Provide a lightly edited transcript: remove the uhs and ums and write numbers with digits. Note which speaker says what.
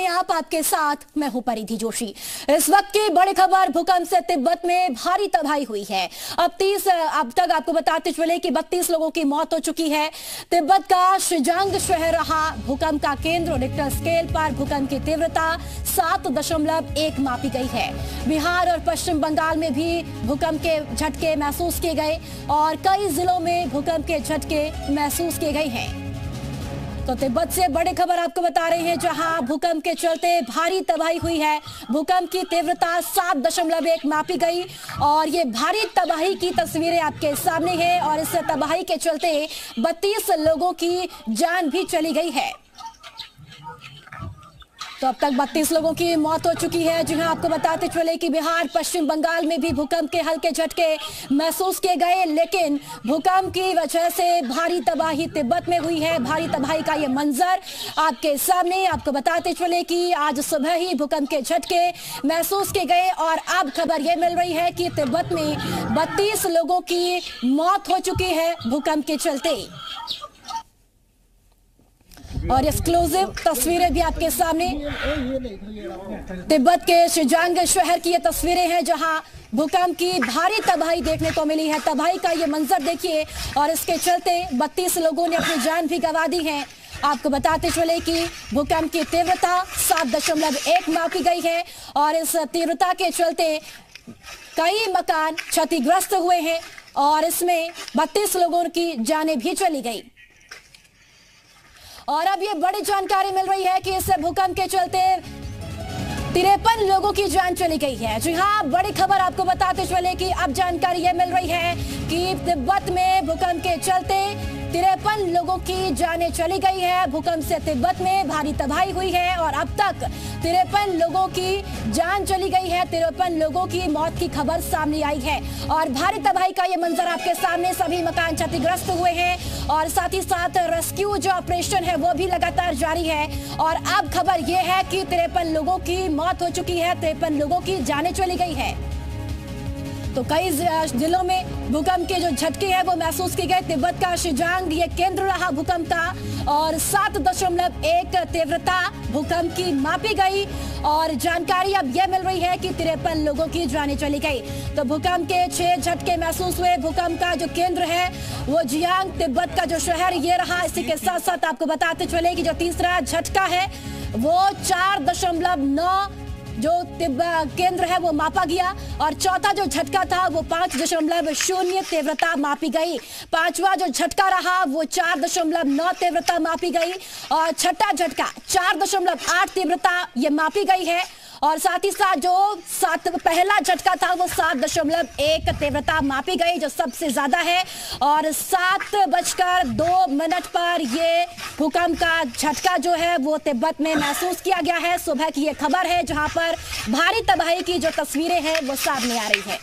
Speaker 1: आप आपके साथ मैं हूं परिधि जोशी। इस वक्त की बड़ी खबर, भूकंप से तिब्बत में भारी तबाही हुई है। अब तक आपको बताते चले कि 32 लोगों की मौत हो चुकी है। तिब्बत का शिजांग शहर रहा भूकंप का केंद्र। रिक्टर स्केल पर भूकंप की तीव्रता 7.1 मापी गई है। बिहार और पश्चिम बंगाल में भी भूकंप के झटके महसूस किए गए और कई जिलों में भूकंप के झटके महसूस किए गए हैं। तो तिब्बत से बड़ी खबर आपको बता रहे हैं, जहां भूकंप के चलते भारी तबाही हुई है। भूकंप की तीव्रता 7.1 मापी गई और ये भारी तबाही की तस्वीरें आपके सामने हैं और इस तबाही के चलते 32 लोगों की जान भी चली गई है। तो अब तक 32 लोगों की मौत हो चुकी है। जी हां, आपको बताते चले कि बिहार पश्चिम बंगाल में भी भूकंप के हल्के झटके महसूस किए गए, लेकिन भूकंप की वजह से भारी तबाही तिब्बत में हुई है। भारी तबाही का ये मंजर आपके सामने। आपको बताते चले कि आज सुबह ही भूकंप के झटके महसूस किए गए और अब खबर ये मिल रही है कि तिब्बत में 32 लोगों की मौत हो चुकी है भूकंप के चलते। और एक्सक्लूसिव तस्वीरें भी आपके सामने, तिब्बत के शिजांग शहर की ये तस्वीरें हैं, जहां भूकंप की भारी तबाही देखने को मिली है। तबाही का ये मंजर देखिए और इसके चलते 32 लोगों ने अपनी जान भी गंवा दी है। आपको बताते चले कि भूकंप की तीव्रता 7.1 मापी गई है और इस तीव्रता के चलते कई मकान क्षतिग्रस्त हुए हैं और इसमें 32 लोगों की जानें भी चली गई। और अब ये बड़ी जानकारी मिल रही है कि इस भूकंप के चलते 53 लोगों की जान चली गई है। जी हां, बड़ी खबर आपको बताते चले कि अब जानकारी ये मिल रही है कि तिब्बत में भूकंप के चलते 53 लोगों की जानें चली गई है। भूकंप से तिब्बत में भारी तबाही हुई है और अब तक 53 लोगों की जान चली गई है। 53 लोगों की मौत की खबर सामने आई है और भारी तबाही का ये मंजर आपके सामने। सभी मकान क्षतिग्रस्त हुए हैं और साथ ही साथ रेस्क्यू जो ऑपरेशन है वो भी लगातार जारी है। और अब खबर ये है कि 53 लोगों की मौत हो चुकी है, 53 लोगों की जानें चली गई है। तो कई जिलों में भूकंप के जो झटके हैं वो महसूस किए गए। तिब्बत का शिजांग ये केंद्र रहा भूकंप का और 7.1 तीव्रता भूकंप की मापी गई और जानकारी अब यह मिल रही है कि 53 लोगों की जानें चली गई। तो भूकंप के 6 झटके महसूस हुए। भूकंप का जो केंद्र है वो जियांग, तिब्बत का जो शहर ये रहा। इसी के साथ साथ आपको बताते चले कि जो तीसरा झटका है वो 4.9 जो केंद्र है वो मापा गया और चौथा जो झटका था वो 5.0 तीव्रता मापी गई। पांचवा जो झटका रहा वो 4.9 तीव्रता मापी गई और छठा झटका 4.8 तीव्रता ये मापी गई है। और साथ ही साथ जो पहला झटका था वो 7.1 तीव्रता मापी गई, जो सबसे ज्यादा है। और 7:02 पर ये भूकंप का झटका जो है वो तिब्बत में महसूस किया गया है। सुबह की ये खबर है जहां पर भारी तबाही की जो तस्वीरें हैं वो सामने आ रही है।